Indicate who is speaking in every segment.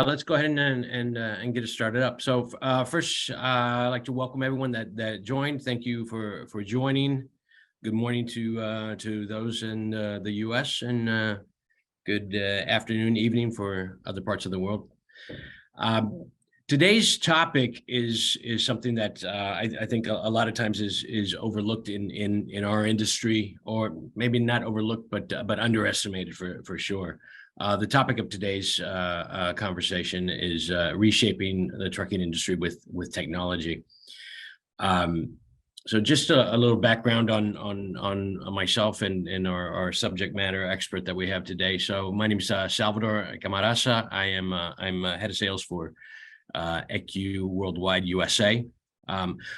Speaker 1: let's go ahead and get it started up. So first, I'd like to welcome everyone that joined. Thank you for joining. Good morning to those in the U.S. and good afternoon, evening for other parts of the world. Today's topic is something that I think a lot of times is overlooked in our industry, or maybe not overlooked, but underestimated for sure. The topic of today's conversation is reshaping the trucking industry with technology. So just a little background on myself and our subject matter expert that we have today. So my name is Salvador Camaraza. I'm head of sales for ECU Worldwide USA.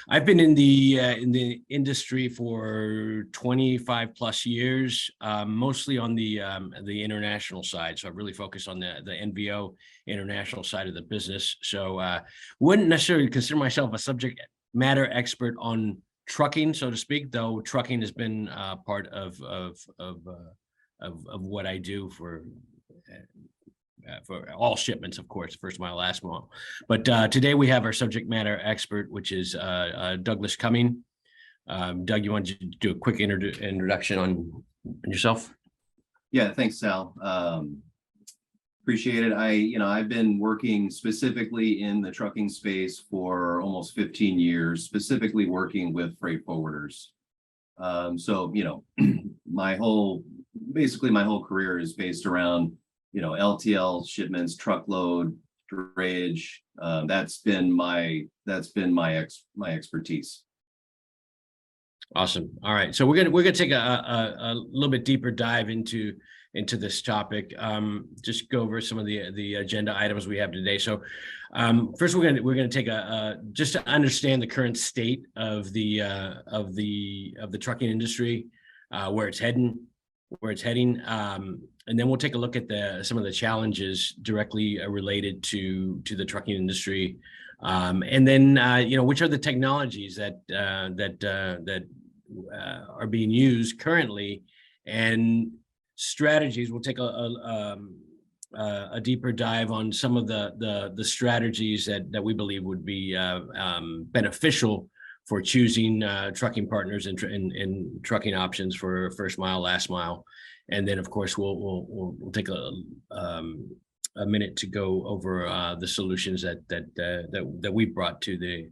Speaker 1: I've been in the industry for 25 plus years, mostly on the international side. So I really focus on the NVO international side of the business. So wouldn't necessarily consider myself a subject matter expert on trucking, so to speak, though trucking has been part of what I do for all shipments, of course, first mile, last mile. But today we have our subject matter expert, which is Douglas Cumming. Doug, you want to do a quick introduction on yourself?
Speaker 2: Yeah, thanks, Sal. Appreciate it. I've been working specifically in the trucking space for almost 15 years, specifically working with freight forwarders. So, my whole career is based around LTL shipments, truckload, drayage. That's been my expertise.
Speaker 1: Awesome. All right. So we're gonna take a little bit deeper dive into this topic. Just go over some of the agenda items we have today. So first we're gonna take just to understand the current state of the trucking industry, where it's heading. And then we'll take a look at some of the challenges directly related to the trucking industry, and then which are the technologies that are being used currently, and strategies. We'll take a deeper dive on some of the strategies that we believe would be beneficial for choosing trucking partners and trucking options for first mile, last mile. And then, of course, we'll take a minute to go over the solutions that we brought to the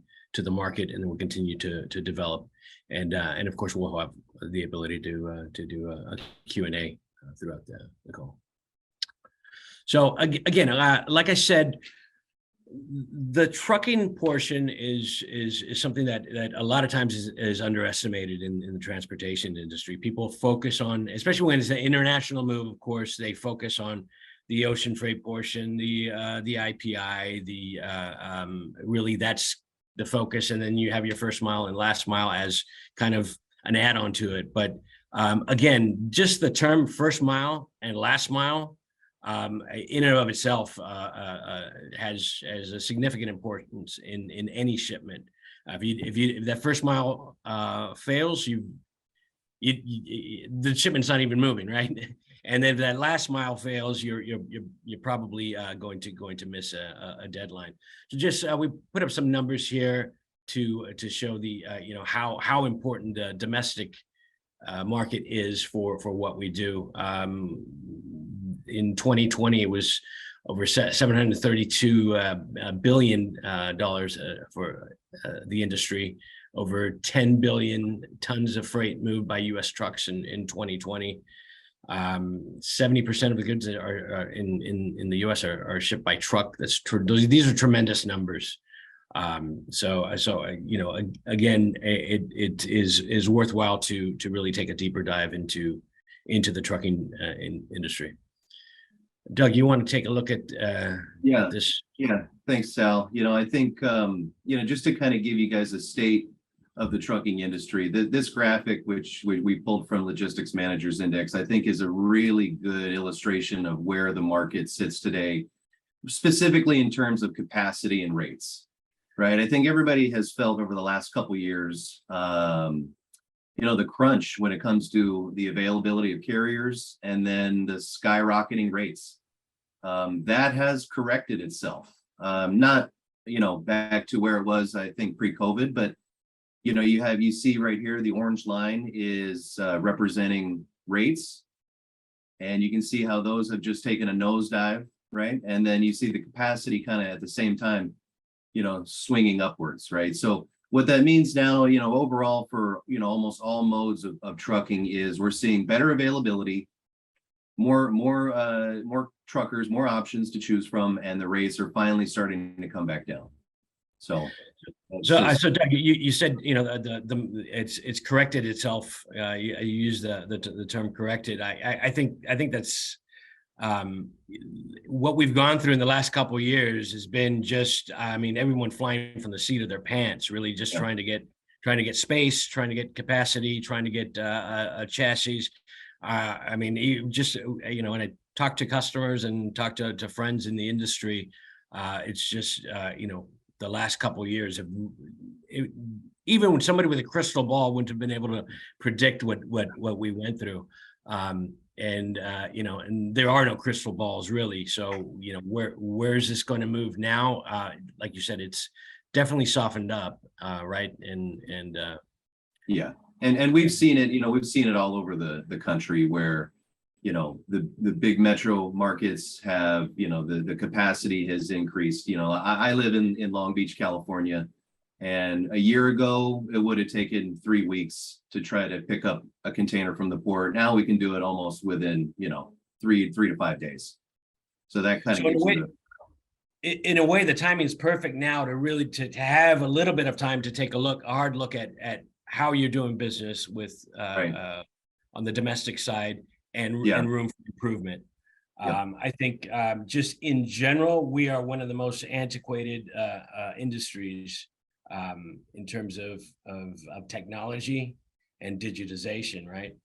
Speaker 1: market, and then we'll continue to develop. And of course, we'll have the ability to do a Q&A throughout the call. So again, like I said, the trucking portion is something that a lot of times is underestimated in the transportation industry. People focus on, especially when it's an international move, of course, they focus on the ocean freight portion, the IPI, really that's the focus. And then you have your first mile and last mile as kind of an add-on to it. But again, just the term first mile and last mile in and of itself has a significant importance in any shipment. If that first mile fails, the shipment's not even moving, right? And then if that last mile fails, you're probably going to miss a deadline. So just we put up some numbers here to show the how important the domestic market is for what we do. In 2020, it was over $732 billion for the industry. Over 10 billion tons of freight moved by U.S. trucks in 2020. 70% of the goods that are in the U.S. are shipped by truck. These are tremendous numbers. So again, it is worthwhile to really take a deeper dive into the trucking industry. Doug, you want to take a look at this?
Speaker 2: Yeah, thanks, Sal. I think just to kind of give you guys a state of the trucking industry, this graphic, which we pulled from Logistics Managers Index, I think is a really good illustration of where the market sits today, specifically in terms of capacity and rates. Right. I think everybody has felt over the last couple of years, the crunch when it comes to the availability of carriers, and then the skyrocketing rates. That has corrected itself. Not, back to where it was, I think, pre-COVID, but you see right here, the orange line is representing rates. And you can see how those have just taken a nosedive, right? And then you see the capacity kind of at the same time, swinging upwards, right? So what that means now, overall for, almost all modes of trucking is we're seeing better availability, more truckers, more options to choose from, and the rates are finally starting to come back down. So
Speaker 1: Doug, you said it's corrected itself. You use the term corrected. I think that's what we've gone through in the last couple of years has been just, everyone flying from the seat of their pants, really just trying to get space, trying to get capacity, trying to get a chassis. When I talk to customers and talk to friends in the industry, it's just, the last couple of years even when somebody with a crystal ball wouldn't have been able to predict what we went through. And there are no crystal balls really. So, where is this going to move now? Like you said, it's definitely softened up, right?
Speaker 2: And we've seen it all over the country where, the big metro markets have, the capacity has increased. I live in Long Beach, California, and a year ago, it would have taken 3 weeks to try to pick up a container from the port. Now we can do it almost within, 3 to 5 days. So that kind of gives
Speaker 1: in a way, the timing is perfect now to really to have a little bit of time to take a hard look at how you're doing business with on the domestic side and room for improvement. I think just in general, we are one of the most antiquated industries in terms of technology and digitization, right?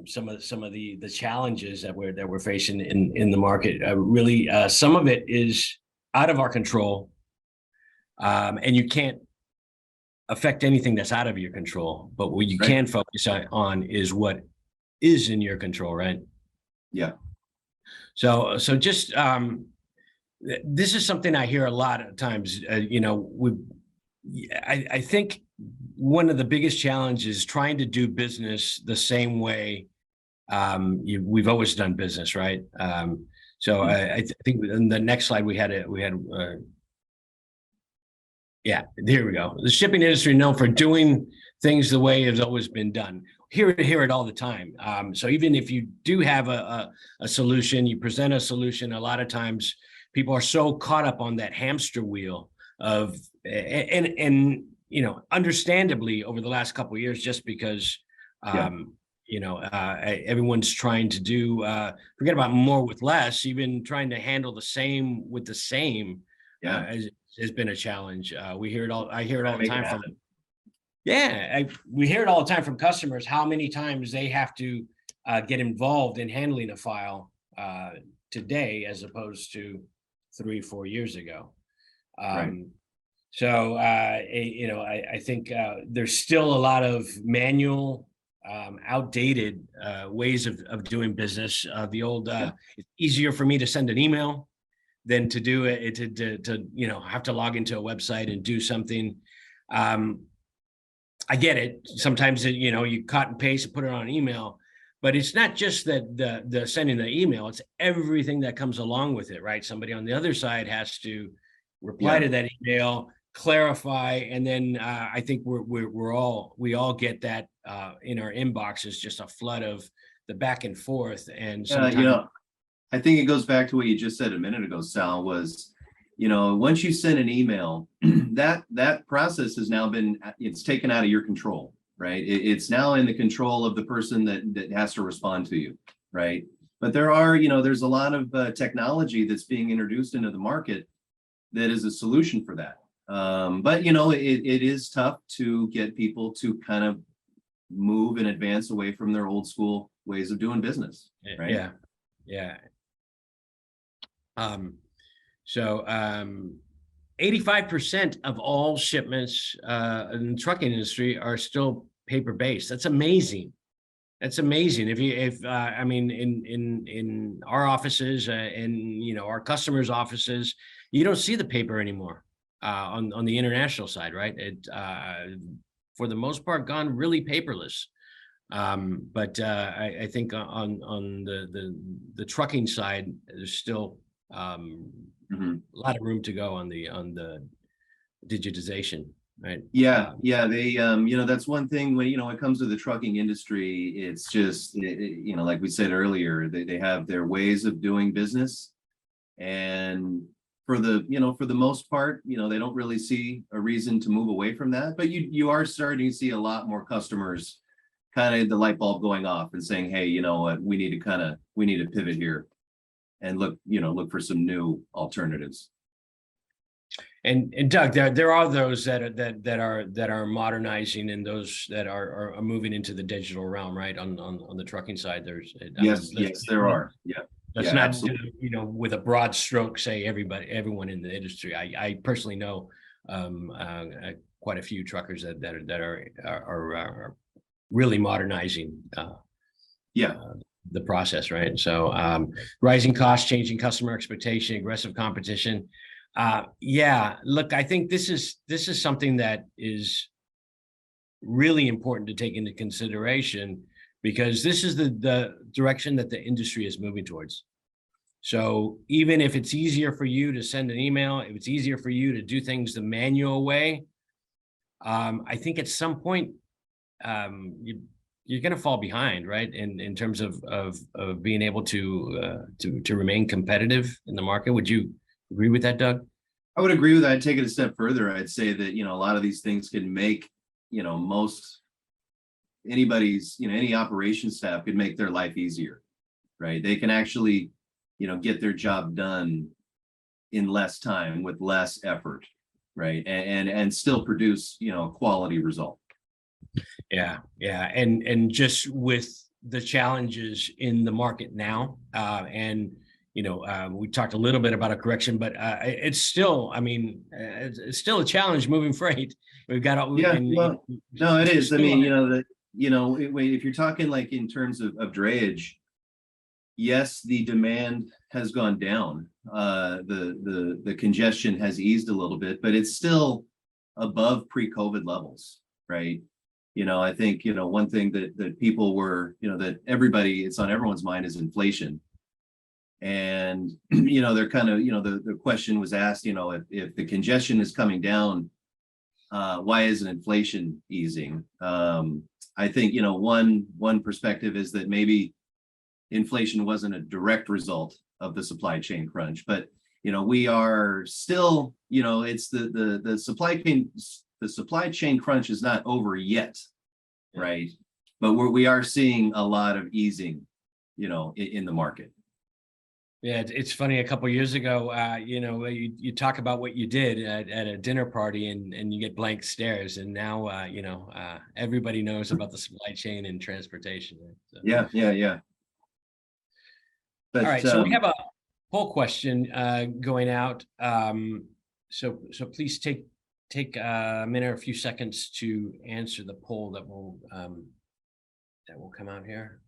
Speaker 1: Some of the challenges that we're facing in the market, really, some of it is out of our control, and you can't affect anything that's out of your control. But what you can focus on is what is in your control, right?
Speaker 2: Yeah.
Speaker 1: So just this is something I hear a lot of times. I think one of the biggest challenges is trying to do business the same way we've always done business, right? I think in the next slide there we go. The shipping industry known for doing things the way it's always been done. Hear it all the time. So even if you do have a solution, you present a solution, a lot of times people are so caught up on that hamster wheel of, and understandably over the last couple of years, just because, everyone's trying to do, forget about more with less, even trying to handle the same with the same, has been a challenge. We hear it all. I hear it all the time from we hear it all the time from customers, how many times they have to get involved in handling a file today as opposed to 3-4 years ago. So I think there's still a lot of manual, outdated ways of doing business. The old it's easier for me to send an email than to do it to have to log into a website and do something. I get it. Sometimes you cut and paste and put it on an email, but it's not just that the sending the email, it's everything that comes along with it, right? Somebody on the other side has to reply to that email, clarify, and then I think we all get that in our inboxes, just a flood of the back and forth. And sometimes
Speaker 2: I think it goes back to what you just said a minute ago, Sal, was once you send an email, that process has now it's taken out of your control, right? It's now in the control of the person that has to respond to you, right? But there's a lot of technology that's being introduced into the market that is a solution for that. But it is tough to get people to kind of move and advance away from their old school ways of doing business, right?
Speaker 1: Yeah. 85% of all shipments in the trucking industry are still paper-based. That's amazing. That's amazing. If I mean, in our offices and our customers' offices, you don't see the paper anymore on the international side, right? It for the most part gone really paperless. But I think on the trucking side, there's still a lot of room to go on the digitization, right?
Speaker 2: Yeah, yeah, they that's one thing when when it comes to the trucking industry, it's just like we said earlier, they have their ways of doing business, and for the most part, they don't really see a reason to move away from that. But you are starting to see a lot more customers kind of the light bulb going off and saying, hey, you know what, we need to pivot here and look for some new alternatives.
Speaker 1: And Doug, there are those that are modernizing, and those that are moving into the digital realm, right? On the trucking side, there's
Speaker 2: yes, there are. Yeah,
Speaker 1: let's
Speaker 2: yeah,
Speaker 1: not
Speaker 2: absolutely.
Speaker 1: with a broad stroke say everyone in the industry. I personally know quite a few truckers that are really modernizing the process, right? So rising costs, changing customer expectation, aggressive competition. Yeah, look, I think this is something that is really important to take into consideration, because this is the direction that the industry is moving towards. So even if it's easier for you to send an email, if it's easier for you to do things the manual way, I think at some point you're going to fall behind, right? In terms of being able to remain competitive in the market. Would you agree with that, Doug?
Speaker 2: I would agree with that. I'd take it a step further. I'd say that, a lot of these things can make, most anybody's, any operation staff could make their life easier, right? They can actually, get their job done in less time with less effort, right? And still produce, a quality result.
Speaker 1: Yeah. And just with the challenges in the market now, and we talked a little bit about a correction, but it's still, it's still a challenge moving freight. We've got no,
Speaker 2: it is. I mean, if you're talking like in terms of drayage, yes, the demand has gone down. The congestion has eased a little bit, but it's still above pre-COVID levels, right? I think, one thing that people were, that everybody, it's on everyone's mind, is inflation. And, they're kind of, the question was asked, if the congestion is coming down, why isn't inflation easing? I think, one perspective is that maybe inflation wasn't a direct result of the supply chain crunch, but, we are still, it's the supply chain crunch is not over yet, right? But we are seeing a lot of easing, in the market.
Speaker 1: Yeah, it's funny. A couple of years ago, you talk about what you did at a dinner party, and you get blank stares. And now, everybody knows about the supply chain and transportation. Right? So.
Speaker 2: Yeah. But,
Speaker 1: all right, so we have a poll question going out. So please take a minute or a few seconds to answer the poll that will come out here.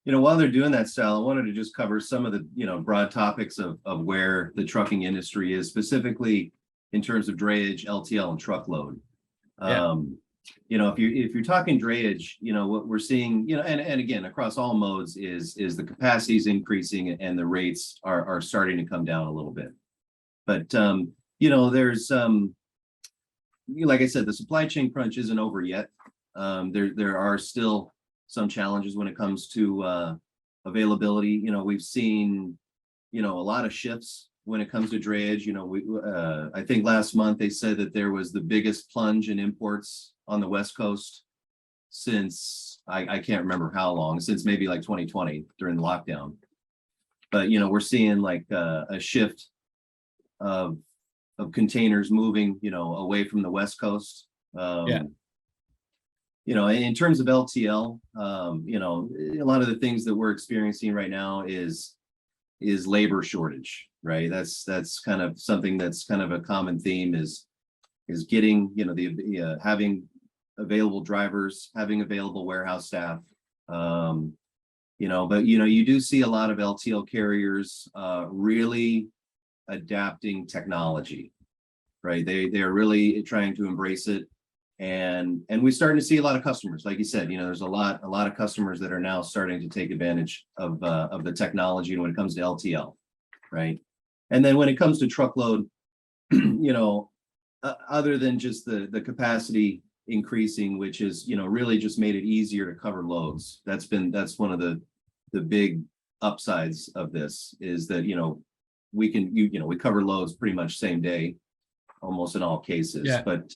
Speaker 2: While they're doing that, Sal, I wanted to just cover some of the, broad topics of where the trucking industry is, specifically in terms of drayage, LTL, and truckload.
Speaker 1: Yeah.
Speaker 2: If you're talking drayage, what we're seeing, and again, across all modes is the capacity is increasing and the rates are starting to come down a little bit. But, there's, like I said, the supply chain crunch isn't over yet. There are still some challenges when it comes to availability. We've seen, a lot of shifts when it comes to drayage. I think last month they said that there was the biggest plunge in imports on the West Coast since I can't remember how long, since maybe like 2020 during the lockdown. But we're seeing like a shift of containers moving, away from the West Coast. In terms of LTL, a lot of the things that we're experiencing right now is labor shortage, right? That's kind of something that's kind of a common theme is getting, having available drivers, having available warehouse staff. But you do see a lot of LTL carriers really adapting technology, right? They are really trying to embrace it. And we're starting to see a lot of customers, like you said, there's a lot of customers that are now starting to take advantage of the technology when it comes to LTL, right? And then when it comes to truckload, other than just the capacity increasing, which is really just made it easier to cover loads. That's one of the big upsides of this, is that we cover loads pretty much same day, almost in all cases.
Speaker 1: Yeah.
Speaker 2: But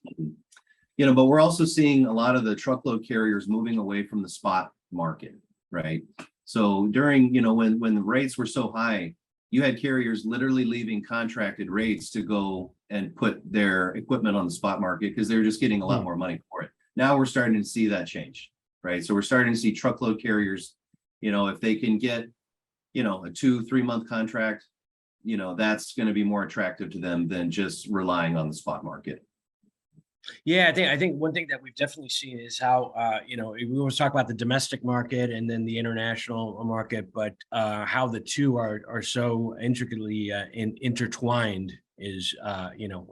Speaker 2: we're also seeing a lot of the truckload carriers moving away from the spot market, right? So during when the rates were so high, you had carriers literally leaving contracted rates to go and put their equipment on the spot market because they were just getting a lot more money for it. Now we're starting to see that change, right? So we're starting to see truckload carriers, if they can get, a 2-3 month contract, that's going to be more attractive to them than just relying on the spot market.
Speaker 1: Yeah, I think one thing that we've definitely seen is how we always talk about the domestic market and then the international market, but how the two are so intricately intertwined is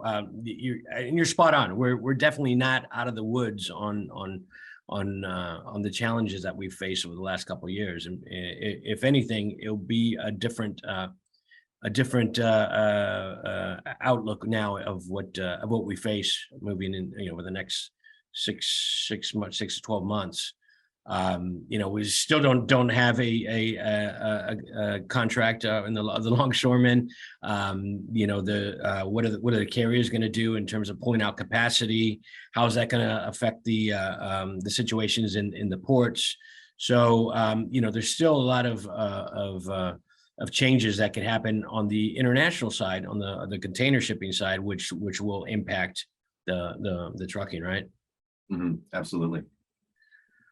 Speaker 1: you're spot on. We're definitely not out of the woods on the challenges that we've faced over the last couple of years, and if anything, it'll be a different outlook now of what we face moving in, over the next 6 to 12 months. We still don't have a contract in the longshoremen. What are the carriers going to do in terms of pulling out capacity? How is that going to affect the situations in the ports? So there's still a lot of changes that can happen on the international side, on the container shipping side, which will impact the trucking, right?
Speaker 2: Mm-hmm. Absolutely.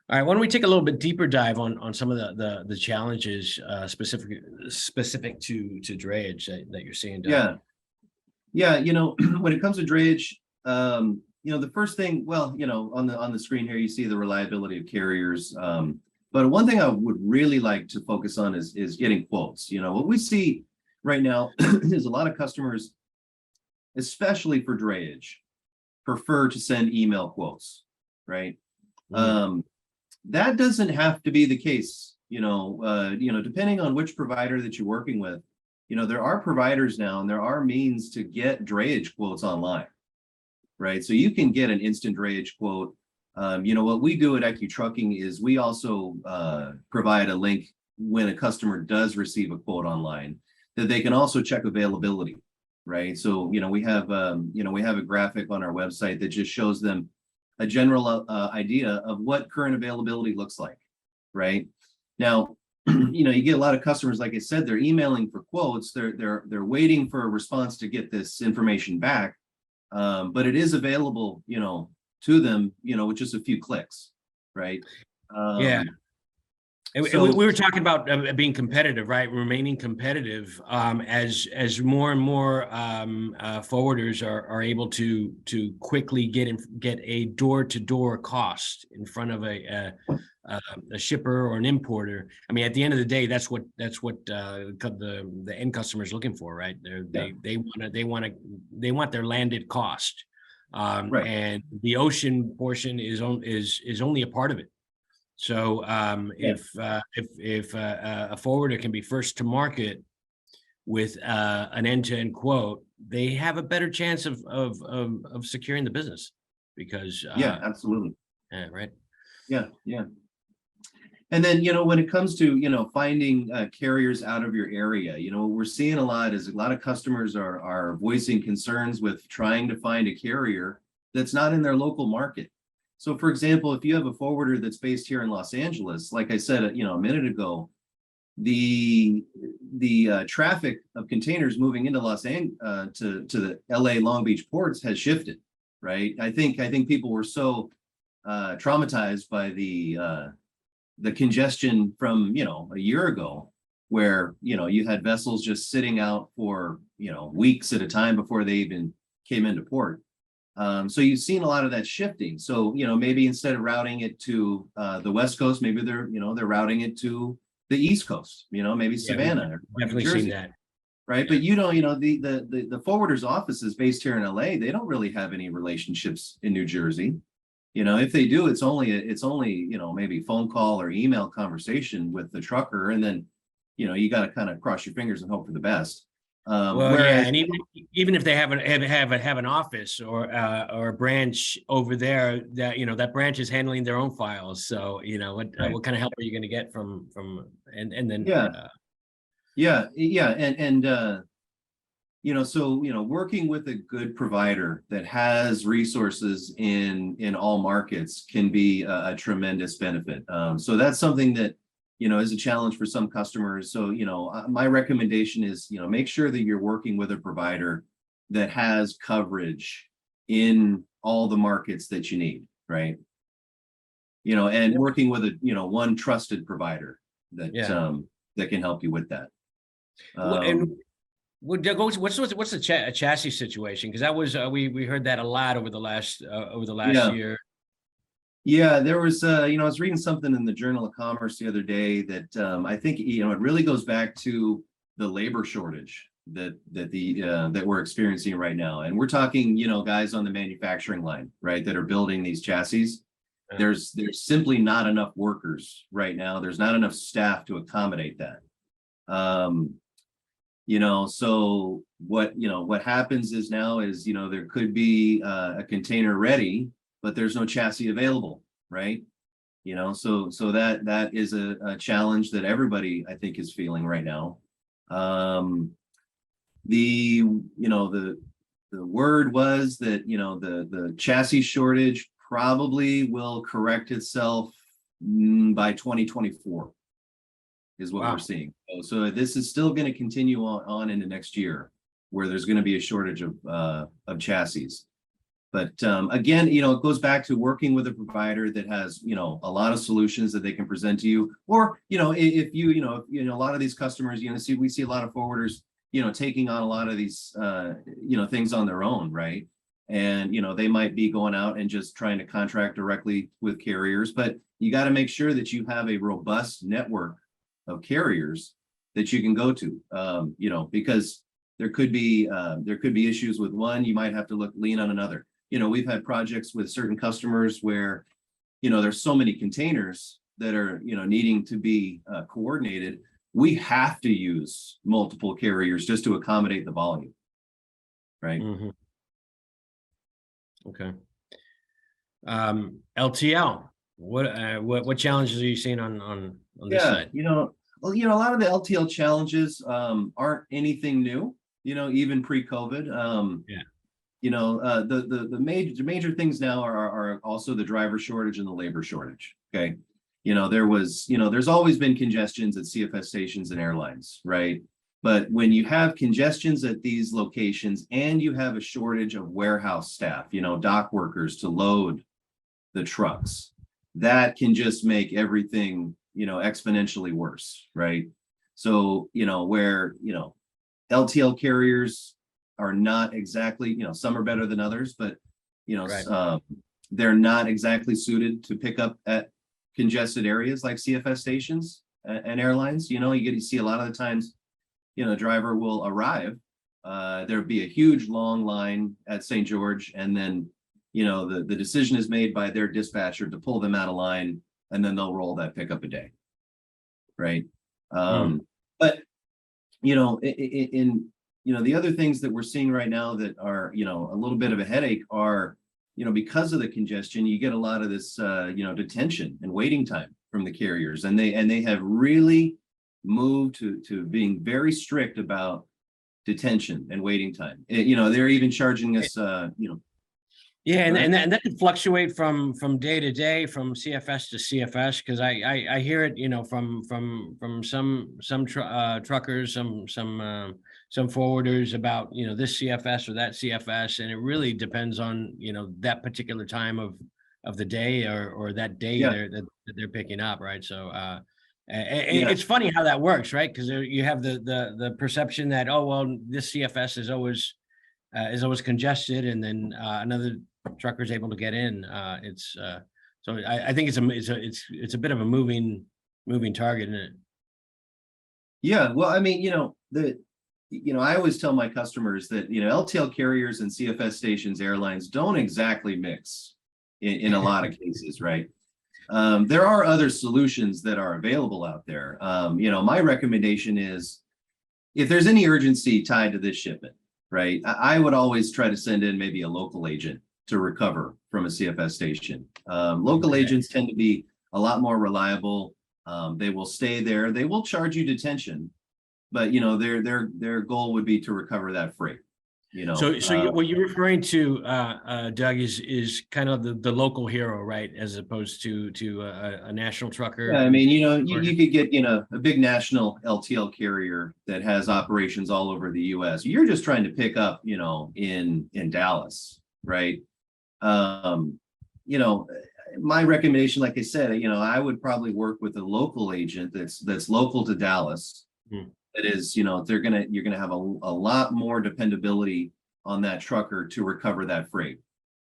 Speaker 1: All right, why don't we take a little bit deeper dive on some of the challenges specific to drayage that you're seeing, Doug?
Speaker 2: Yeah. When it comes to drayage, the first thing, on the screen here, you see the reliability of carriers. But one thing I would really like to focus on is getting quotes. What we see right now is a lot of customers, especially for drayage, prefer to send email quotes, right? That doesn't have to be the case, depending on which provider that you're working with. There are providers now, and there are means to get drayage quotes online, right? So you can get an instant drayage quote. What we do at ECU Trucking is we also provide a link when a customer does receive a quote online that they can also check availability, right? So, we have a graphic on our website that just shows them a general idea of what current availability looks like, right? Now, you get a lot of customers, like I said, they're emailing for quotes. They're waiting for a response to get this information back, but it is available, to them, with just a few clicks, right?
Speaker 1: Yeah.
Speaker 2: So,
Speaker 1: we were talking about being competitive, right? Remaining competitive as more and more forwarders are able to quickly get a door-to-door cost in front of a shipper or an importer. I mean, at the end of the day, that's what the end customer is looking for, right? They want their landed cost,
Speaker 2: right.
Speaker 1: And the ocean portion is only a part of it. So if a forwarder can be first to market with an end-to-end quote, they have a better chance of securing the business because
Speaker 2: absolutely.
Speaker 1: Right.
Speaker 2: Yeah. And then when it comes to finding carriers out of your area, what we're seeing a lot is a lot of customers are voicing concerns with trying to find a carrier that's not in their local market. So, for example, if you have a forwarder that's based here in Los Angeles, like I said, a minute ago, the traffic of containers moving into to the LA Long Beach ports has shifted, right? I think people were so traumatized by the congestion from a year ago, where you had vessels just sitting out for weeks at a time before they even came into port. So you've seen a lot of that shifting. So, maybe instead of routing it to the West Coast, maybe they're routing it to the East Coast, maybe Savannah or New
Speaker 1: Definitely
Speaker 2: Jersey.
Speaker 1: seen that.
Speaker 2: Right. But the forwarder's office is based here in LA. They don't really have any relationships in New Jersey. If they do, it's only, maybe phone call or email conversation with the trucker. And then, you got to kind of cross your fingers and hope for the best.
Speaker 1: Well, yeah, and even if they have an office or a branch over there, that that branch is handling their own files. So what kind of help are you going to get from and then
Speaker 2: working with a good provider that has resources in all markets can be a tremendous benefit. So that's something that is a challenge for some customers. So my recommendation is make sure that you're working with a provider that has coverage in all the markets that you need, right? And working with a one trusted provider that that can help you with that.
Speaker 1: And what's the chassis situation? Because that was we heard that a lot over the last year.
Speaker 2: Yeah, there was I was reading something in the Journal of Commerce the other day that I think it really goes back to the labor shortage that we're experiencing right now. And we're talking guys on the manufacturing line, right, that are building these chassis. There's simply not enough workers right now. There's not enough staff to accommodate that. So what happens is now is there could be a container ready, but there's no chassis available, right? So that is a challenge that everybody I think is feeling right now. The word was that the chassis shortage probably will correct itself by 2024 is what we're seeing. So this is still going to continue on into next year, where there's going to be a shortage of chassis. But again, it goes back to working with a provider that has a lot of solutions that they can present to you. Or if a lot of these customers we see a lot of forwarders taking on a lot of these things on their own, right? And they might be going out and just trying to contract directly with carriers, but you got to make sure that you have a robust network of carriers that you can go to, because there could be issues with one. You might have to lean on another. We've had projects with certain customers where there's so many containers that are needing to be coordinated. We have to use multiple carriers just to accommodate the volume, right?
Speaker 1: Mm-hmm. Okay. LTL. What challenges are you seeing on this side?
Speaker 2: A lot of the LTL challenges aren't anything new. Even pre-COVID. The major things now are also the driver shortage and the labor shortage. Okay. There's always been congestions at CFS stations and airlines, right? But when you have congestions at these locations and you have a shortage of warehouse staff, dock workers to load the trucks, that can just make everything, exponentially worse, right? So, where, LTL carriers are not exactly, some are better than others, but, they're not exactly suited to pick up at congested areas like CFS stations and airlines. You see a lot of the times, a driver will arrive, there'll be a huge long line at St. George, and then, the decision is made by their dispatcher to pull them out of line, and then they'll roll that pickup a day. Right. But, the other things that we're seeing right now that are, a little bit of a headache are, because of the congestion, you get a lot of this, detention and waiting time from the carriers, and they have really moved to being very strict about detention and waiting time. They're even charging us,
Speaker 1: Yeah, and that can fluctuate from day to day, from CFS to CFS, because I hear it, from some truckers, some forwarders about this CFS or that CFS, and it really depends on that particular time of the day or that day that they're picking up, right? So it's funny how that works, right? Because you have the perception that, oh well, this CFS is always is always congested, and then another trucker is able to get in. So I think it's a bit of a moving target, isn't it?
Speaker 2: Yeah, well, I mean, I always tell my customers that, LTL carriers and CFS stations airlines don't exactly mix in a lot of cases, right? There are other solutions that are available out there. My recommendation is if there's any urgency tied to this shipment, right, I would always try to send in maybe a local agent to recover from a CFS station. Local agents tend to be a lot more reliable. They will stay there. They will charge you detention, but their goal would be to recover that freight.
Speaker 1: What you're referring to, Doug, is kind of the local hero, right, as opposed to a national trucker.
Speaker 2: Yeah, I mean, you could get a big national LTL carrier that has operations all over the U.S. You're just trying to pick up, in Dallas, right? My recommendation, like I said, I would probably work with a local agent that's local to Dallas. That is, you're gonna have a lot more dependability on that trucker to recover that freight.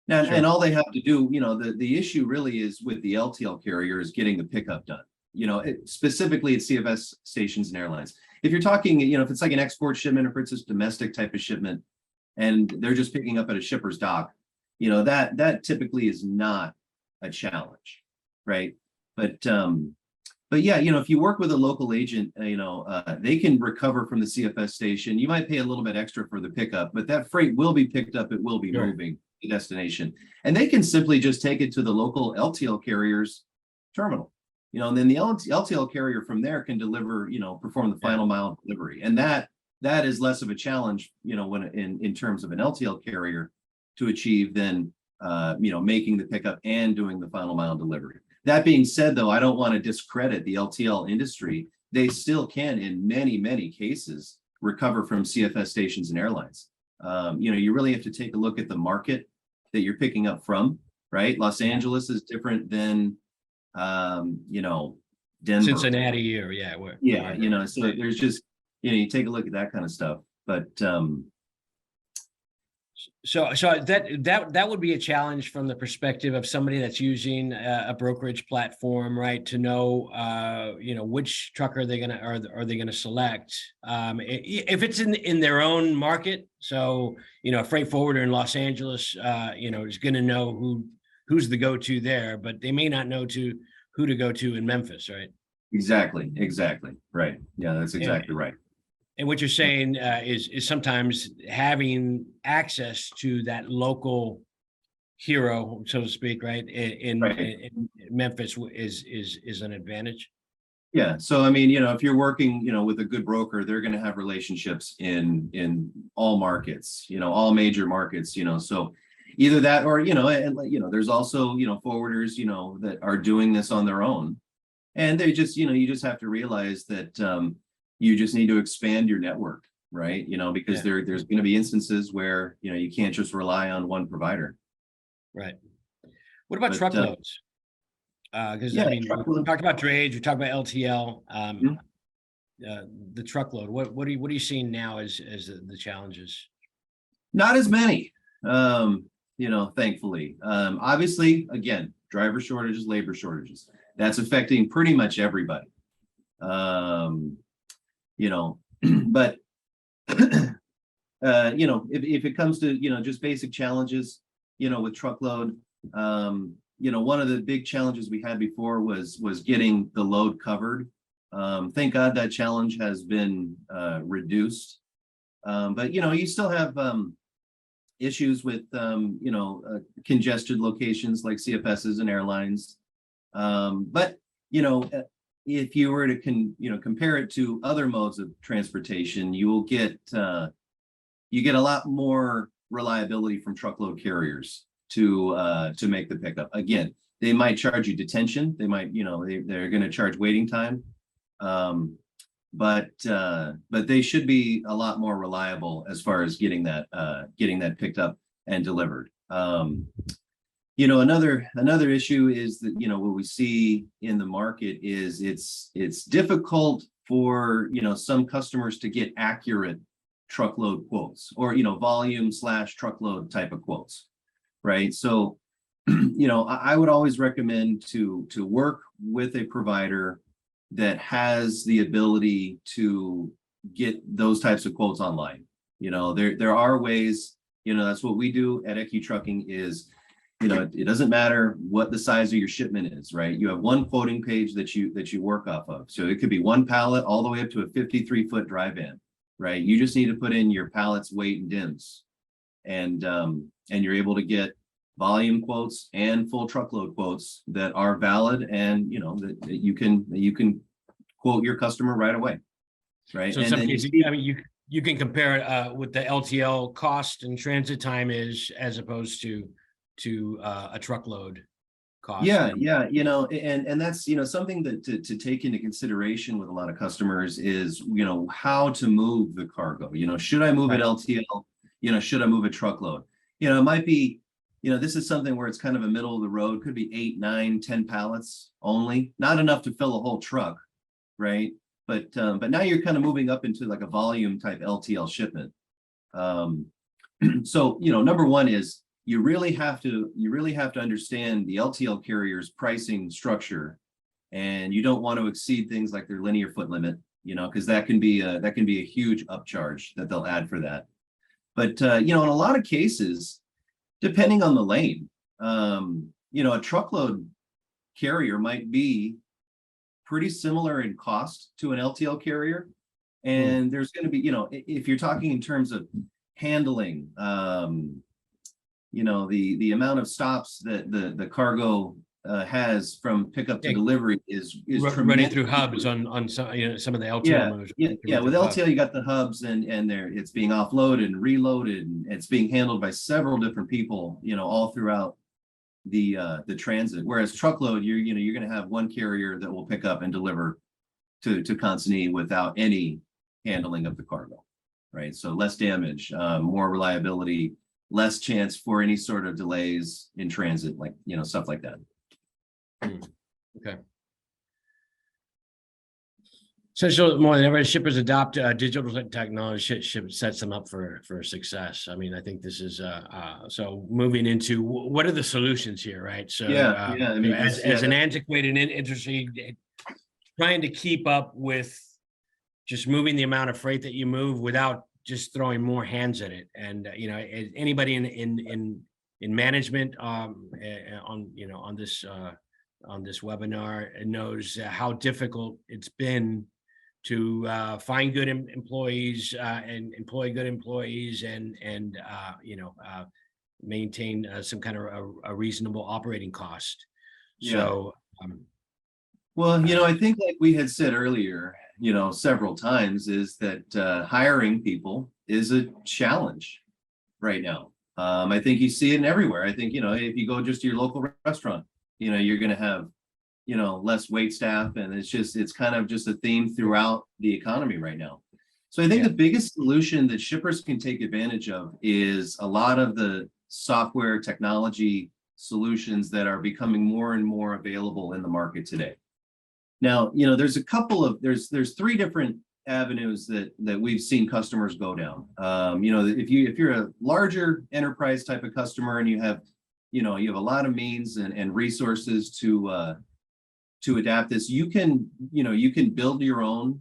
Speaker 2: Now,
Speaker 1: Sure.
Speaker 2: and all they have to do, the issue really is with the LTL carrier is getting the pickup done. Specifically at CFS stations and airlines. If you're talking, if it's like an export shipment or if it's a domestic type of shipment, and they're just picking up at a shipper's dock, that typically is not a challenge, right? But yeah, if you work with a local agent, they can recover from the CFS station. You might pay a little bit extra for the pickup, but that freight will be picked up. It will be moving to destination, and they can simply just take it to the local LTL carrier's terminal. And then the LTL carrier from there can deliver, perform the final mile delivery, and that is less of a challenge, when in terms of an LTL carrier to achieve than making the pickup and doing the final mile delivery. That being said, though, I don't want to discredit the LTL industry. They still can, in many, many cases, recover from CFS stations and airlines. You really have to take a look at the market that you're picking up from, right? Los Angeles is different than, Denver.
Speaker 1: Cincinnati, or
Speaker 2: So there's just, you take a look at that kind of stuff. But
Speaker 1: So that would be a challenge from the perspective of somebody that's using a brokerage platform, right? To know, which trucker are they gonna select? If it's in their own market, so a freight forwarder in Los Angeles, is gonna know who's the go-to there, but they may not know who to go to in Memphis, right?
Speaker 2: Exactly, right. Yeah, that's exactly right.
Speaker 1: And what you're saying is sometimes having access to that local hero, so to speak, right, in Memphis is an advantage.
Speaker 2: Yeah. So I mean, if you're working, with a good broker, they're going to have relationships in all markets, all major markets, So either that or there's also forwarders, that are doing this on their own, and they just you just have to realize that. You just need to expand your network, right? Because there's going to be instances where, you can't just rely on one provider.
Speaker 1: Right. What about truckloads? Because we talked about drayage, we talked about LTL, the truckload. What are you seeing now as the challenges?
Speaker 2: Not as many, thankfully. Obviously, again, driver shortages, labor shortages. That's affecting pretty much everybody. But if it comes to just basic challenges with truckload, one of the big challenges we had before was getting the load covered. Thank God that challenge has been reduced, but you still have issues with congested locations like CFSs and airlines, but if you were to compare it to other modes of transportation, you will get a lot more reliability from truckload carriers to make the pickup. Again, they might charge you detention. They might, they're going to charge waiting time, but they should be a lot more reliable as far as getting that picked up and delivered. Another issue is that, what we see in the market is it's difficult for, some customers to get accurate truckload quotes, or volume / truckload type of quotes, right? So I would always recommend to work with a provider that has the ability to get those types of quotes online. There are ways. That's what we do at ECU Trucking is, it doesn't matter what the size of your shipment is, right? You have one quoting page that you work off of. So it could be one pallet all the way up to a 53-foot dry van, right? You just need to put in your pallet's weight and dims, and you're able to get volume quotes and full truckload quotes that are valid, and that you can quote your customer right away, right?
Speaker 1: So in some cases, I mean, you can compare what the LTL cost and transit time is as opposed to a truckload cost.
Speaker 2: Yeah, and that's something that to take into consideration with a lot of customers is how to move the cargo. Should I move
Speaker 1: Right.
Speaker 2: an LTL? Should I move a truckload? It might be, this is something where it's kind of a middle of the road, could be 8, 9, 10 pallets only, not enough to fill a whole truck, right? But now you're kind of moving up into like a volume type LTL shipment. So number one is you really have to understand the LTL carrier's pricing structure, and you don't want to exceed things like their linear foot limit, because that can be a huge upcharge that they'll add for that. But in a lot of cases, depending on the lane, a truckload carrier might be pretty similar in cost to an LTL carrier. And there's going to be, if you're talking in terms of handling, the amount of stops that the cargo has from pickup to delivery is
Speaker 1: running through hubs on some of the LTL moves.
Speaker 2: Yeah. With LTL, you got the hubs, and it's being offloaded and reloaded, and it's being handled by several different people, all throughout the transit. Whereas truckload, you're going to have one carrier that will pick up and deliver to consignee without any handling of the cargo, right? So less damage, more reliability, less chance for any sort of delays in transit, like stuff like that.
Speaker 1: Okay. So more than ever, shippers adopt digital technology. Sets them up for success. I mean, I think this is so moving into what are the solutions here, right? So
Speaker 2: I mean,
Speaker 1: as an antiquated industry, trying to keep up with just moving the amount of freight that you move without just throwing more hands at it. And anybody in management on this webinar knows how difficult it's been to find good employees and employ good employees and maintain some kind of a reasonable operating cost. So,
Speaker 2: well, I think like we had said earlier, several times, is that hiring people is a challenge right now. I think you see it everywhere. I think, if you go just to your local restaurant, you're going to have less wait staff, and it's kind of just a theme throughout the economy right now. So I think the biggest solution that shippers can take advantage of is a lot of the software technology solutions that are becoming more and more available in the market today. Now, there's there's 3 different avenues that we've seen customers go down. If you're a larger enterprise type of customer, and you have a lot of means and resources to adapt this, you can build your own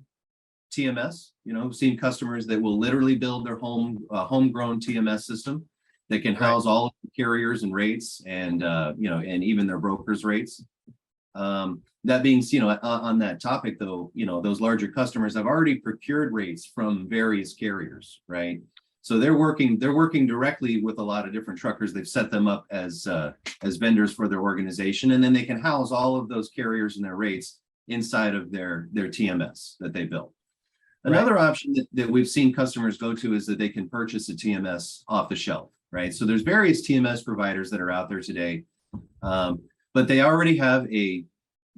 Speaker 2: TMS. We've seen customers that will literally build their homegrown TMS system that can house all of the carriers and rates, and and even their brokers' rates. That being, on that topic though, those larger customers have already procured rates from various carriers, right? So they're working directly with a lot of different truckers. They've set them up as vendors for their organization, and then they can house all of those carriers and their rates inside of their TMS that they built. Another option that we've seen customers go to is that they can purchase a TMS off the shelf, right? So there's various TMS providers that are out there today, but they already have a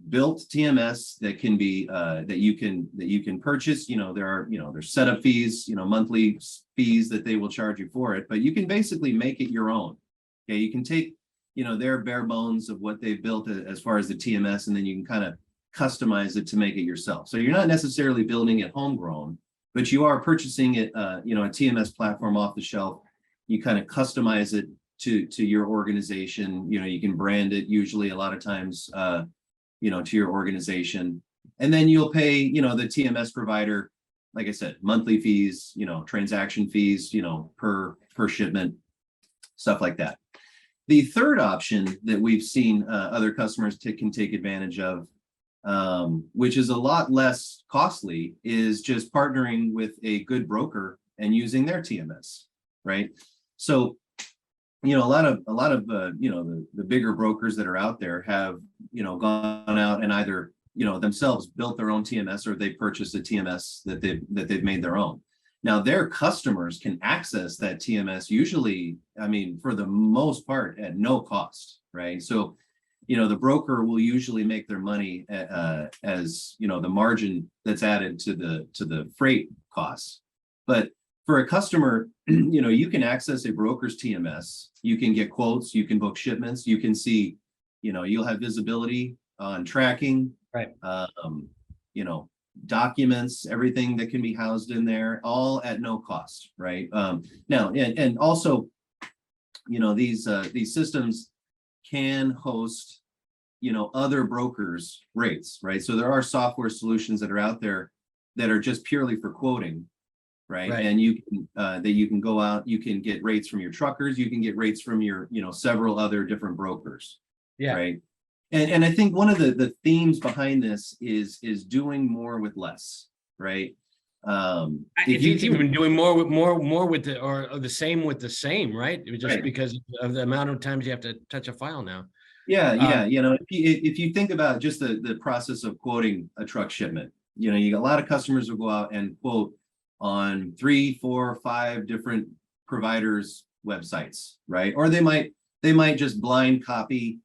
Speaker 2: built TMS that can be that you can purchase. There's setup fees, monthly fees that they will charge you for it, but you can basically make it your own. Okay, you can take their bare bones of what they've built as far as the TMS, and then you can kind of customize it to make it yourself. So you're not necessarily building it homegrown, but you are purchasing it, you know, a TMS platform off the shelf. You kind of customize it to your organization. You know, you can brand it usually a lot of times, you know, to your organization. And then you'll pay, you know, the TMS provider, like I said, monthly fees, you know, transaction fees, you know, per shipment, stuff like that. The third option that we've seen other customers can take advantage of, which is a lot less costly, is just partnering with a good broker and using their TMS, right? So, you know, a lot of you know, the bigger brokers that are out there have, you know, gone out and either, you know, themselves built their own TMS, or they purchased a TMS that they've made their own. Now their customers can access that TMS usually, I mean, for the most part, at no cost, right? So, you know, the broker will usually make their money as, you know, the margin that's added to the freight costs. But for a customer, you know, you can access a broker's TMS, you can get quotes, you can book shipments, you can see, you know, you'll have visibility on tracking,
Speaker 1: Right.
Speaker 2: You know, documents, everything that can be housed in there, all at no cost, right? Now, and also, you know, these systems can host, you know, other brokers' rates, right? So there are software solutions that are out there that are just purely for quoting, right? And you can that you can go out, you can get rates from your truckers, you can get rates from your, you know, several other different brokers, right? And I think one of the themes behind this is doing more with less, right? If you
Speaker 1: It's even doing more with the or the same with the same, right? Just because of the amount of times you have to touch a file now.
Speaker 2: Yeah. You know, if you think about just the process of quoting a truck shipment, you know, you got a lot of customers who go out and quote on 3, 4, 5 different providers' websites, right? Or they might just blind copy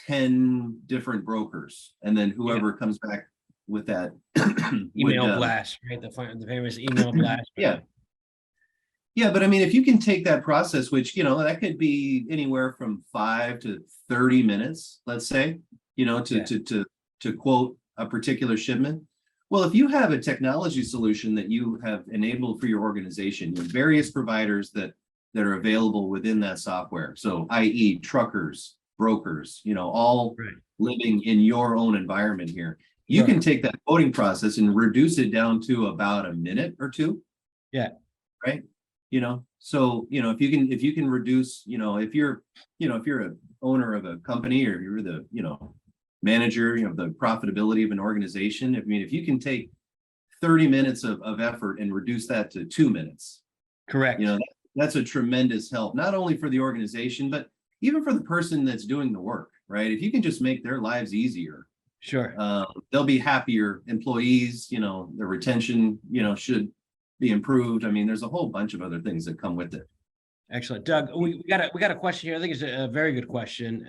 Speaker 2: 10 different brokers, and then whoever comes back with that
Speaker 1: email blast, right? The famous email blast.
Speaker 2: Yeah, but I mean, if you can take that process, which, you know, that could be anywhere from 5 to 30 minutes, let's say, you know, to quote a particular shipment. Well, if you have a technology solution that you have enabled for your organization, you have various providers that are available within that software. So, i.e., truckers, brokers, you know, all living in your own environment here. You can take that quoting process and reduce it down to about a minute or two. Right. You know, so, you know, if you can reduce, you know, if you're an owner of a company, or you're the, you know, manager, you know, the profitability of an organization, I mean, if you can take 30 minutes of effort and reduce that to 2 minutes,
Speaker 1: correct,
Speaker 2: you know, that's a tremendous help, not only for the organization, but even for the person that's doing the work, right? If you can just make their lives easier, they'll be happier employees, you know, the retention, you know, should be improved. I mean, there's a whole bunch of other things that come with it.
Speaker 1: Excellent. Doug, we got a question here. I think it's a very good question.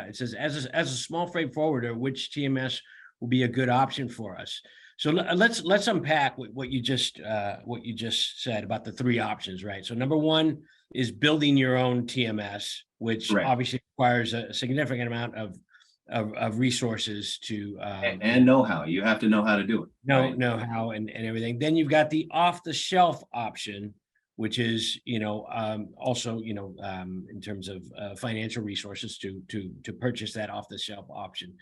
Speaker 1: It says, as a small freight forwarder, which TMS will be a good option for us? So let's unpack what you just said about the 3 options, right? So number 1 is building your own TMS, which obviously requires a significant amount of resources to
Speaker 2: and know-how. You have to know how to do it.
Speaker 1: Know how and everything. Then you've got the off-the-shelf option, which is, you know, also, you know, in terms of financial resources to purchase that off-the-shelf option.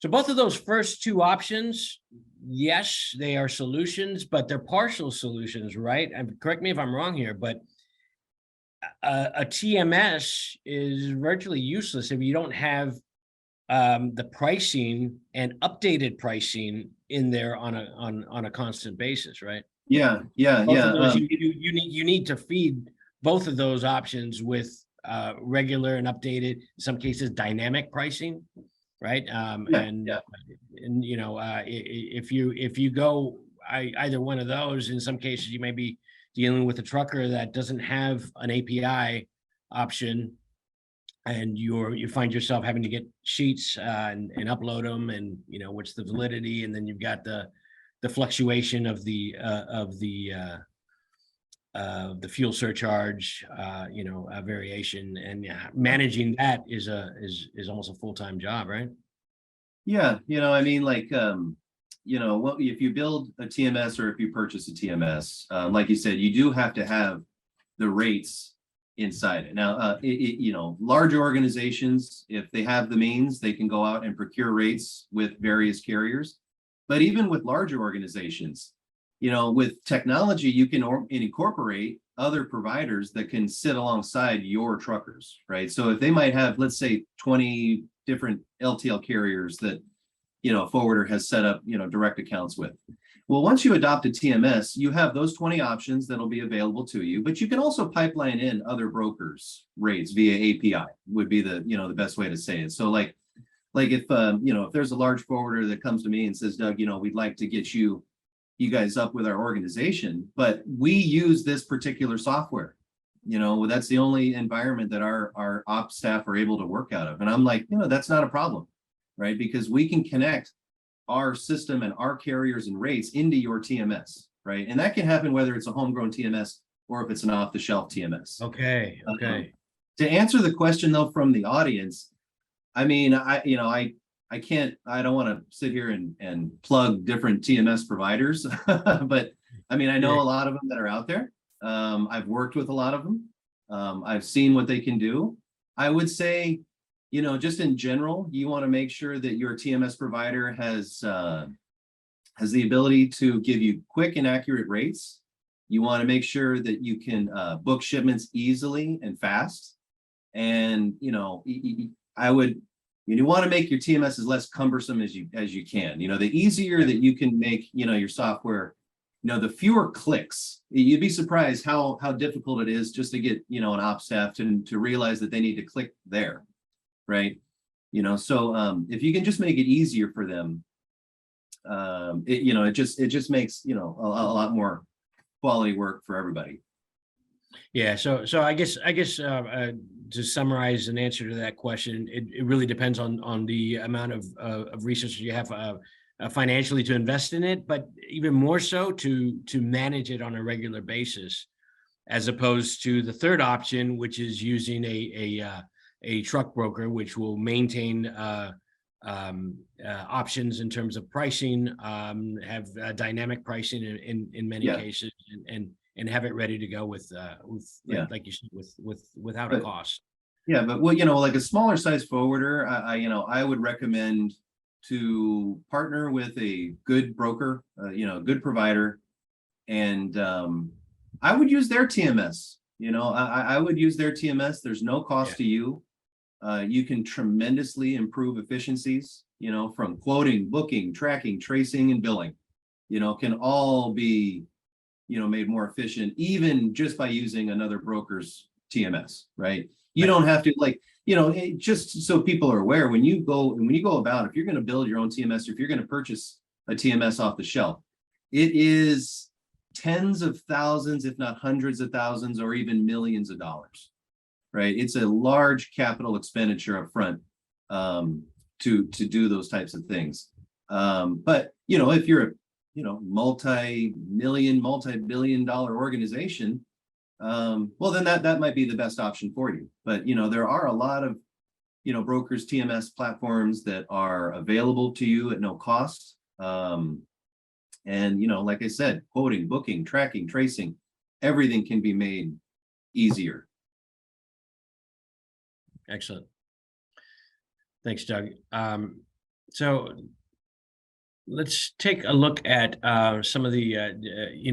Speaker 1: So both of those first 2 options, yes, they are solutions, but they're partial solutions, right? And correct me if I'm wrong here, but a TMS is virtually useless if you don't have the pricing and updated pricing in there on a constant basis, right?
Speaker 2: Yeah.
Speaker 1: You need to feed both of those options with regular and updated, in some cases, dynamic pricing, right? And you know, if you go either one of those, in some cases you may be dealing with a trucker that doesn't have an API option, and you find yourself having to get sheets and upload them, and you know, what's the validity, and then you've got the fluctuation of the fuel surcharge, you know, variation, and managing that is almost a full-time job, right?
Speaker 2: Yeah, you know, I mean, like, if you build a TMS or if you purchase a TMS, like you said, you do have to have the rates inside it. Now, large organizations, if they have the means, they can go out and procure rates with various carriers. But even with larger organizations, with technology, you can incorporate other providers that can sit alongside your truckers, right? So if they might have, let's say, 20 different LTL carriers that, a forwarder has set up, direct accounts with. Well, once you adopt a TMS, you have those 20 options that'll be available to you, but you can also pipeline in other brokers' rates via API would be the best way to say it. So like if, if there's a large forwarder that comes to me and says, Doug, we'd like to get you guys up with our organization, but we use this particular software. That's the only environment that our ops staff are able to work out of. And I'm like, that's not a problem, right? Because we can connect our system and our carriers and rates into your TMS, right? And that can happen whether it's a homegrown TMS or if it's an off-the-shelf TMS.
Speaker 1: Okay.
Speaker 2: To answer the question though from the audience, I mean, I don't want to sit here and plug different TMS providers, but I mean, I know a lot of them that are out there. I've worked with a lot of them. I've seen what they can do. I would say, just in general, you want to make sure that your TMS provider has the ability to give you quick and accurate rates. You want to make sure that you can book shipments easily and fast. And, you want to make your TMS as less cumbersome as you can. The easier that you can make, your software, the fewer clicks. You'd be surprised how difficult it is just to get, an ops staff to realize that they need to click there, right? So if you can just make it easier for them, it just makes, a lot more quality work for everybody.
Speaker 1: Yeah. So I guess to summarize an answer to that question, it really depends on the amount of resources you have financially to invest in it, but even more so to manage it on a regular basis, as opposed to the third option, which is using a truck broker, which will maintain options in terms of pricing, have dynamic pricing in many cases, and have it ready to go with like you said, without a cost.
Speaker 2: Yeah, but like a smaller size forwarder, I would recommend to partner with a good broker, good provider, and I would use their TMS. I would use their TMS. There's no cost to you. You can tremendously improve efficiencies, from quoting, booking, tracking, tracing, and billing, can all be, made more efficient, even just by using another broker's TMS, right? You don't have to just so people are aware, when you go about, if you're going to build your own TMS, or if you're going to purchase a TMS off the shelf, it is tens of thousands, if not hundreds of thousands, or even millions of dollars, right? It's a large capital expenditure up front to do those types of things. But if you're a multi-million, multi-billion dollar organization, well, then that might be the best option for you. But there are a lot of brokers, TMS platforms that are available to you at no cost. And like I said, quoting, booking, tracking, tracing, everything can be made easier.
Speaker 1: Excellent. Thanks, Doug. So let's take a look at some of the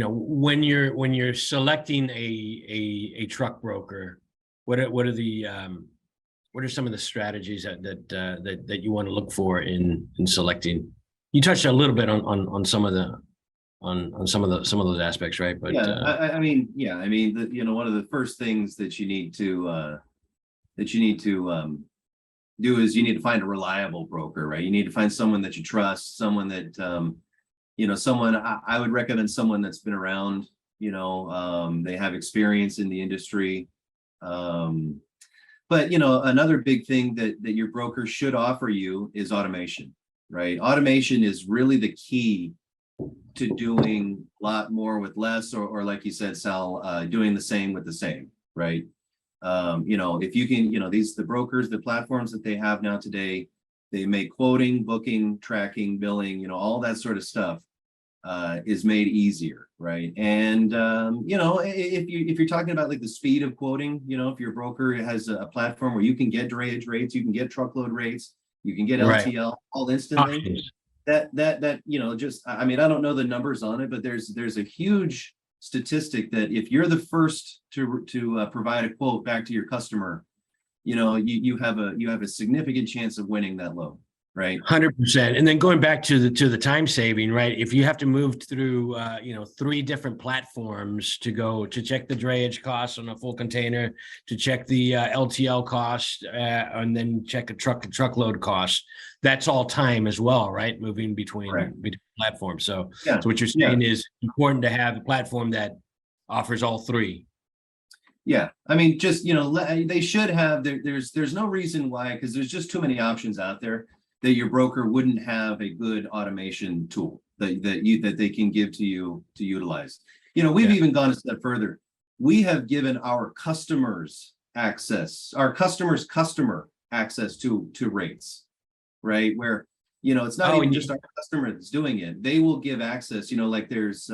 Speaker 1: when you're selecting a truck broker, what are some of the strategies that you want to look for in selecting? You touched a little bit on some of those aspects, right? But
Speaker 2: I mean, one of the first things that you need to do is you need to find a reliable broker, right? You need to find someone that you trust, someone that I would recommend someone that's been around, they have experience in the industry. But another big thing that your broker should offer you is automation, right? Automation is really the key to doing a lot more with less, or like you said, Sal, doing the same with the same, right? If you can, the brokers, the platforms that they have now today, They make quoting, booking, tracking, billing, all that sort of stuff is made easier, right? And if you're talking about like the speed of quoting, if your broker has a platform where you can get drayage rates, you can get truckload rates, you can get
Speaker 1: Right.
Speaker 2: LTL all instantly.
Speaker 1: Options.
Speaker 2: That just, I mean, I don't know the numbers on it, but there's a huge statistic that if you're the first to provide a quote back to your customer, you have a significant chance of winning that load, right?
Speaker 1: 100%. And then going back to the time saving, right? If you have to move through, 3 different platforms to go to check the drayage costs on a full container, to check the LTL cost, and then check a truckload cost, that's all time as well, right? Moving between platforms. So,
Speaker 2: Yeah.
Speaker 1: so what you're saying is important to have a platform that offers all 3.
Speaker 2: Yeah, I mean, just they should have. There's no reason why, because there's just too many options out there, that your broker wouldn't have a good automation tool that they can give to you to utilize. We've even gone a step further. We have given our customers access, our customer access to rates, right? Where it's not even just our customer that's doing it. They will give access. Like there's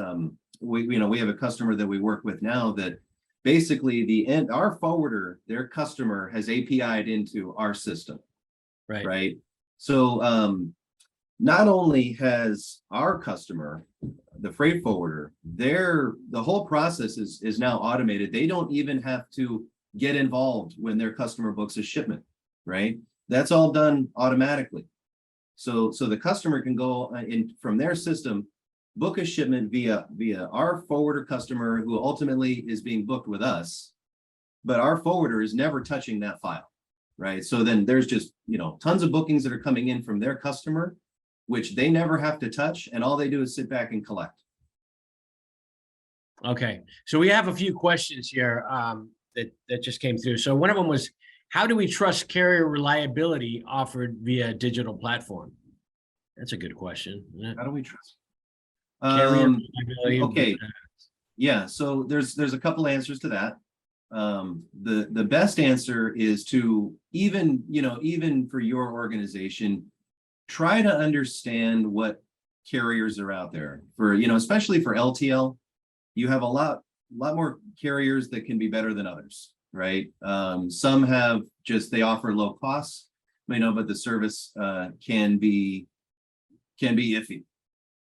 Speaker 2: we have a customer that we work with now that basically our forwarder, their customer has API'd into our system, right? So not only has our customer, the freight forwarder, the whole process is now automated. They don't even have to get involved when their customer books a shipment, right? That's all done automatically. So the customer can go in from their system, book a shipment via our forwarder customer, who ultimately is being booked with us, but our forwarder is never touching that file, right? So then there's just tons of bookings that are coming in from their customer, which they never have to touch, and all they do is sit back and collect.
Speaker 1: Okay, so we have a few questions here that just came through. So one of them was, how do we trust carrier reliability offered via digital platform? That's a good question, isn't it?
Speaker 2: How do we trust?
Speaker 1: Okay.
Speaker 2: Yeah, so there's a couple answers to that. The best answer is to even for your organization, try to understand what carriers are out there for, especially for LTL. You have a lot more carriers that can be better than others, right? Some have they offer low costs, but the service can be iffy.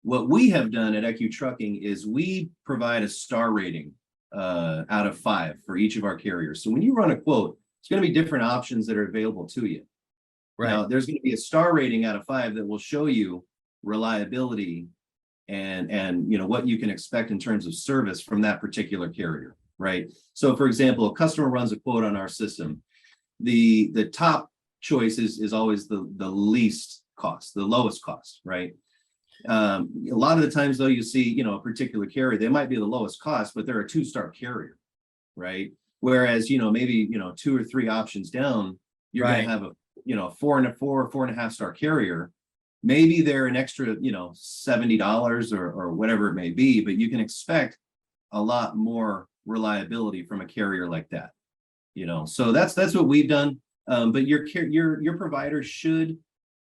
Speaker 2: What we have done at ECU Trucking is we provide a star rating out of 5 for each of our carriers. So when you run a quote, it's going to be different options that are available to you. Right. Now, there's going to be a star rating out of 5 that will show you reliability and what you can expect in terms of service from that particular carrier, right? So, for example, a customer runs a quote on our system. The top choice is always the least cost, the lowest cost, right? A lot of the times, though, you see, a particular carrier, they might be the lowest cost, but they're a 2-star carrier, right? Whereas, maybe, 2 or 3 options down, you're going to have a 4.5 star carrier. Maybe they're an extra, $70 or whatever it may be, but you can expect a lot more reliability from a carrier like that, So that's what we've done. But your provider should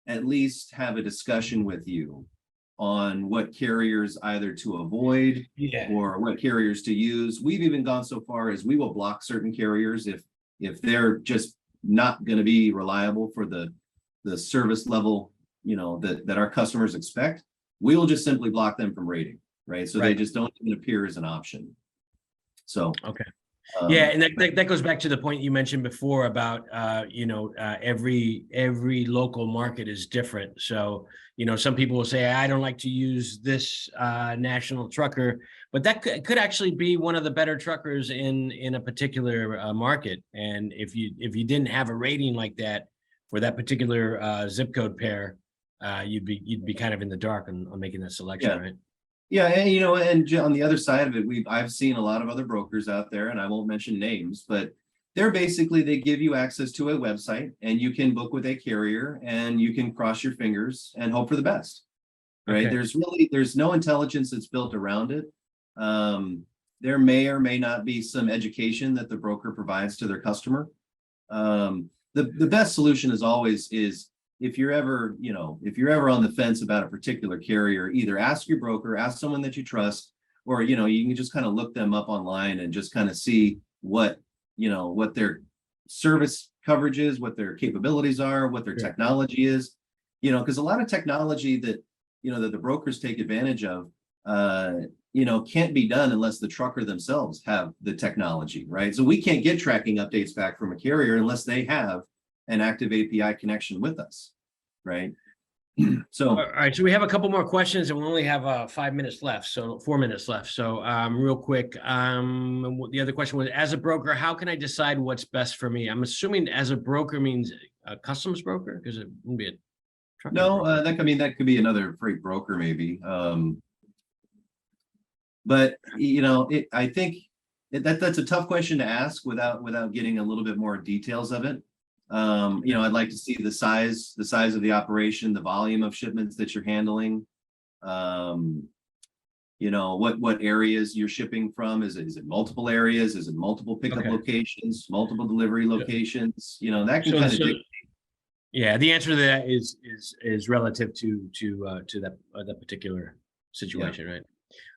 Speaker 2: at least have a discussion with you on what carriers either to avoid or what carriers to use. We've even gone so far as we will block certain carriers if they're just not going to be reliable for the service level, that our customers expect. We will just simply block them from rating, right? So they just don't even appear as an option. So
Speaker 1: okay. Yeah, and that goes back to the point you mentioned before about every local market is different. So some people will say, I don't like to use this national trucker, but that could actually be one of the better truckers in a particular market. And if you didn't have a rating like that for that particular zip code pair, you'd be kind of in the dark on making that selection, right?
Speaker 2: Yeah, and on the other side of it, I've seen a lot of other brokers out there, and I won't mention names, but they give you access to a website, and you can book with a carrier, and you can cross your fingers and hope for the best, right? Okay. There's no intelligence that's built around it. There may or may not be some education that the broker provides to their customer. The best solution is always if you're ever, if you're ever on the fence about a particular carrier, either ask your broker, ask someone that you trust, or, you can just kind of look them up online and just kind of see what their service coverage is, what their capabilities are, what their technology is, because a lot of technology that, that the brokers take advantage of, can't be done unless the trucker themselves have the technology, right? So we can't get tracking updates back from a carrier unless they have an active API connection with us, right? So,
Speaker 1: all right, so we have a couple more questions and we only have 5 minutes left, so 4 minutes left. So real quick, the other question was, as a broker, how can I decide what's best for me? I'm assuming as a broker means a customs broker, because it wouldn't be a trucking
Speaker 2: no,
Speaker 1: broker.
Speaker 2: that could be another freight broker maybe. But I think that's a tough question to ask without getting a little bit more details of it. I'd like to see the size of the operation, the volume of shipments that you're handling. What areas you're shipping from. Is it multiple areas? Is it multiple pickup locations, multiple delivery locations? That can kind of
Speaker 1: yeah, the answer to that is relative to that particular situation, right?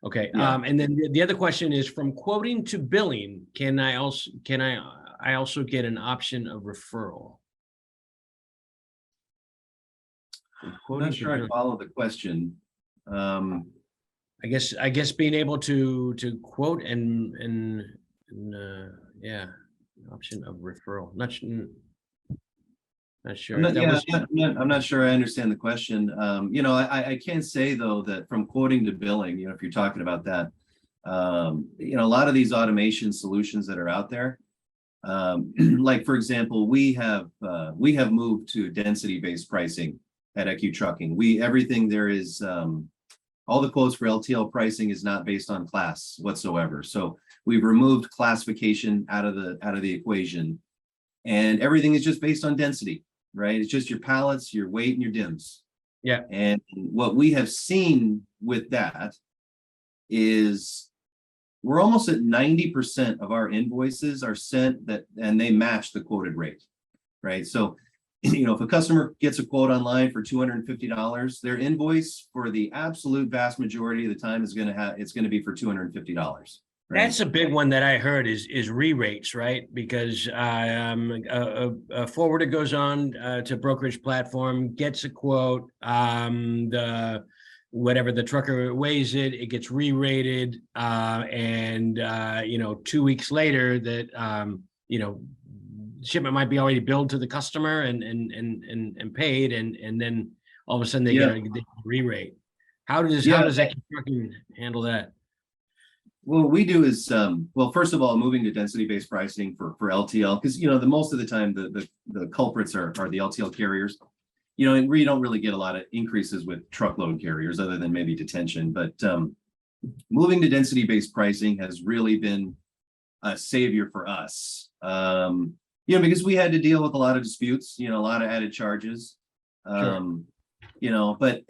Speaker 1: Okay. And then the other question is, from quoting to billing, I also get an option of referral?
Speaker 2: I'm not sure I follow the question.
Speaker 1: I guess being able to quote and yeah, option of referral. Not sure.
Speaker 2: I'm not sure I understand the question. I can say though that from quoting to billing, if you're talking about that, a lot of these automation solutions that are out there, like for example, we have moved to density-based pricing at ECU Trucking. Everything there is, all the quotes for LTL pricing is not based on class whatsoever. So we've removed classification out of the equation, and everything is just based on density, right? It's just your pallets, your weight, and your DIMS.
Speaker 1: Yeah.
Speaker 2: And what we have seen with that is we're almost at 90% of our invoices are sent and they match the quoted rate, right? So, if a customer gets a quote online for $250, their invoice for the absolute vast majority of the time is going to be for $250. Right?
Speaker 1: That's a big one that I heard is re-rates, right? Because a forwarder goes on to brokerage platform, gets a quote, whatever the trucker weighs it gets re-rated, and 2 weeks later that shipment might be already billed to the customer and paid, and then all of a sudden they get a re-rate. How does ECU Trucking handle that?
Speaker 2: Well, what we do is, first of all, moving to density-based pricing for LTL, because the most of the time the culprits are the LTL carriers. And we don't really get a lot of increases with truckload carriers other than maybe detention. But moving to density-based pricing has really been a savior for us. Because we had to deal with a lot of disputes, a lot of added charges.
Speaker 1: Sure.
Speaker 2: But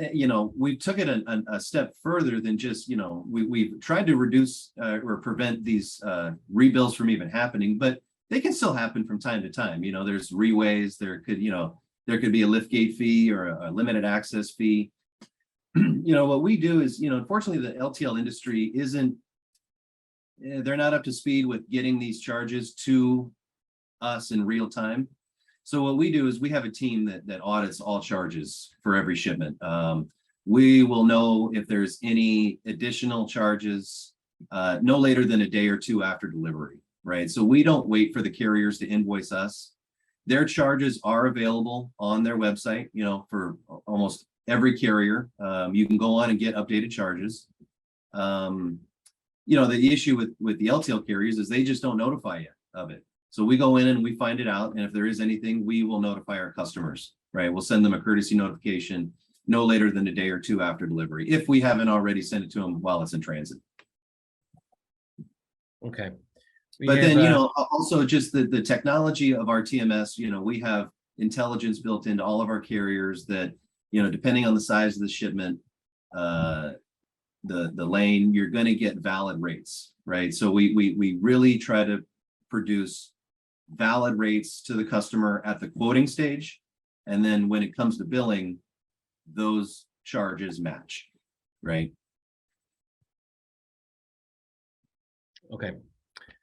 Speaker 2: we took it a step further than just, we've tried to reduce or prevent these rebills from even happening, but they can still happen from time to time. There's reways, there could be a liftgate fee or a limited access fee. What we do is, unfortunately, the LTL industry they're not up to speed with getting these charges to us in real time. So what we do is we have a team that audits all charges for every shipment. We will know if there's any additional charges no later than a day or two after delivery, right? So we don't wait for the carriers to invoice us. Their charges are available on their website, for almost every carrier. You can go on and get updated charges. The issue with the LTL carriers is they just don't notify you of it. So we go in and we find it out, and if there is anything, we will notify our customers, right? We'll send them a courtesy notification no later than a day or two after delivery, if we haven't already sent it to them while it's in transit.
Speaker 1: Okay.
Speaker 2: But then, also just the technology of our TMS, we have intelligence built into all of our carriers that, depending on the size of the shipment, the lane, you're going to get valid rates, right? So we really try to produce valid rates to the customer at the quoting stage. And then when it comes to billing, those charges match, right?
Speaker 1: Okay.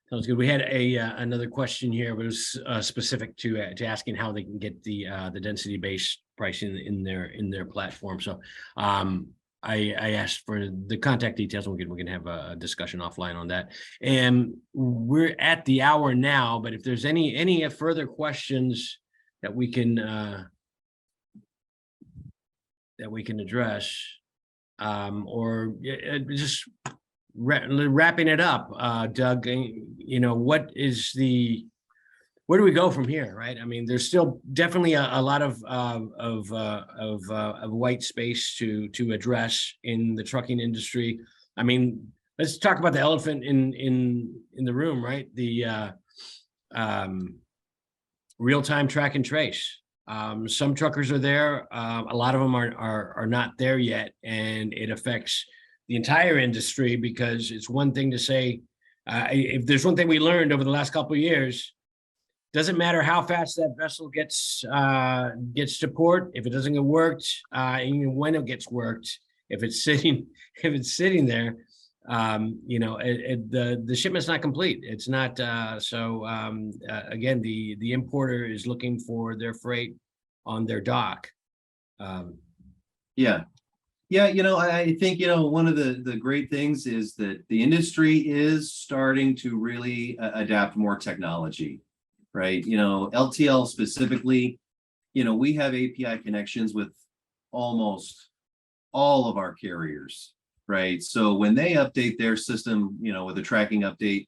Speaker 1: Sounds good. We had another question here, but it was specific to asking how they can get the density-based pricing in their platform. So I asked for the contact details, and we can have a discussion offline on that. And we're at the hour now, but if there's any further questions that we can address, or just wrapping it up, Doug, you know, where do we go from here, right? I mean, there's still definitely a lot of white space to address in the trucking industry. I mean, let's talk about the elephant in the room, right? The real-time track and trace. Some truckers are there. A lot of them are not there yet, and it affects the entire industry, because it's one thing to say, if there's one thing we learned over the last couple of years, doesn't matter how fast that vessel gets to port. If it doesn't get worked, even when it gets worked, if it's sitting there, you know, the shipment's not complete. It's not. Again, the importer is looking for their freight on their dock.
Speaker 2: Yeah. Yeah, you know, I think, you know, one of the great things is that the industry is starting to really adapt more technology, right? You know, LTL specifically, you know, we have API connections with almost all of our carriers, right? So when they update their system, you know, with a tracking update,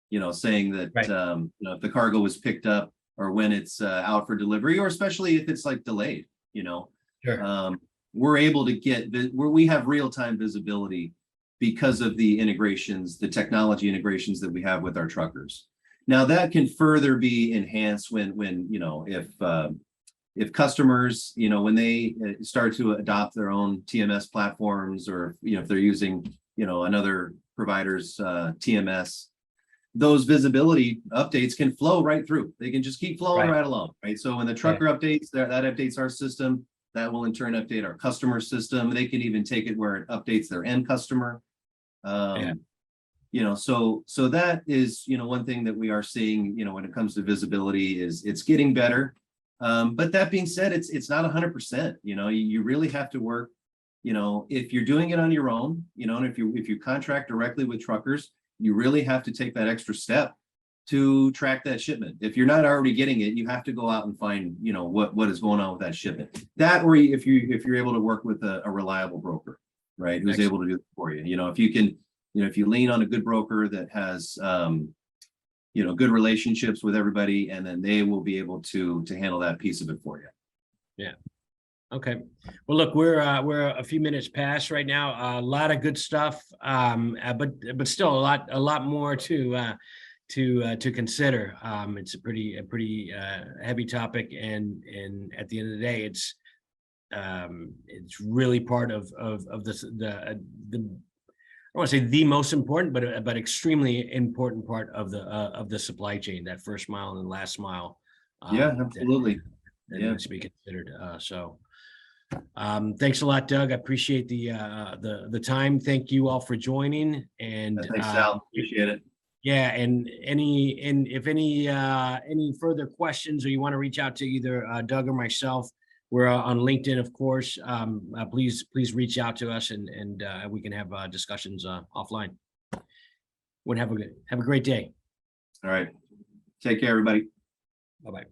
Speaker 2: you know, saying that,
Speaker 1: right,
Speaker 2: you know, if the cargo was picked up, or when it's out for delivery, or especially if it's like delayed, you know,
Speaker 1: sure,
Speaker 2: we're able to get where we have real-time visibility because of the integrations, the technology integrations that we have with our truckers. Now that can further be enhanced when you know, if customers, you know, when they start to adopt their own TMS platforms, or, you know, if they're using, you know, another provider's TMS, those visibility updates can flow right through. They can just keep flowing right along, right? So when the trucker updates, that updates our system. That will in turn update our customer system. They can even take it where it updates their end customer. You know, so that is, you know, one thing that we are seeing, you know, when it comes to visibility, is it's getting better. But that being said, it's not 100%. You know, you really have to work, you know, if you're doing it on your own, you know, and if you contract directly with truckers, you really have to take that extra step to track that shipment. If you're not already getting it, you have to go out and find, you know, what is going on with that shipment. That, or if you're able to work with a reliable broker, right, who's able to do it for you. You know, if you can, you know, if you lean on a good broker that has, you know, good relationships with everybody, and then they will be able to handle that piece of it for you.
Speaker 1: Yeah. Okay. Well, look, we're a few minutes past right now. A lot of good stuff, but still a lot more to consider. It's a pretty heavy topic, and at the end of the day, it's really part of the I don't want to say the most important, but extremely important part of the supply chain, that first mile and last mile.
Speaker 2: Yeah, absolutely.
Speaker 1: That needs to be considered. Thanks a lot, Doug. I appreciate the time. Thank you all for joining. And
Speaker 2: thanks, Sal. Appreciate it.
Speaker 1: Yeah, and if any further questions, or you want to reach out to either Doug or myself, we're on LinkedIn, of course. Please reach out to us, and we can have discussions offline. Have a great day.
Speaker 2: All right. Take care, everybody.
Speaker 1: Bye-bye.